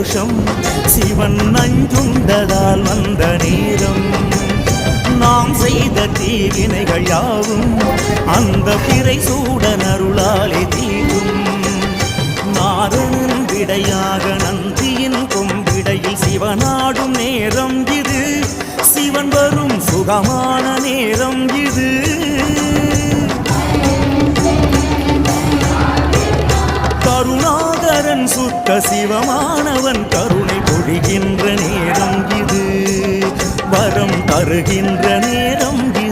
தோஷம் சிவன் நஞ்சுண்டதால் வந்த நேரம். நாம் செய்த தீவினைகள் யாவும் அந்த பிறை சூடன் அருளாலே தீரும். நாரணன் விடையாக நந்தியின் கொம்பிடையில் சிவனாடும் நேரம் இது. சிவன் வரும் சுகமான நேரம் இது. கருணாகரன் சுத்த சிவமானவன் கருணை பொழிகின்ற நேரம் இது. வரம் தருகின்ற நேரம் இது.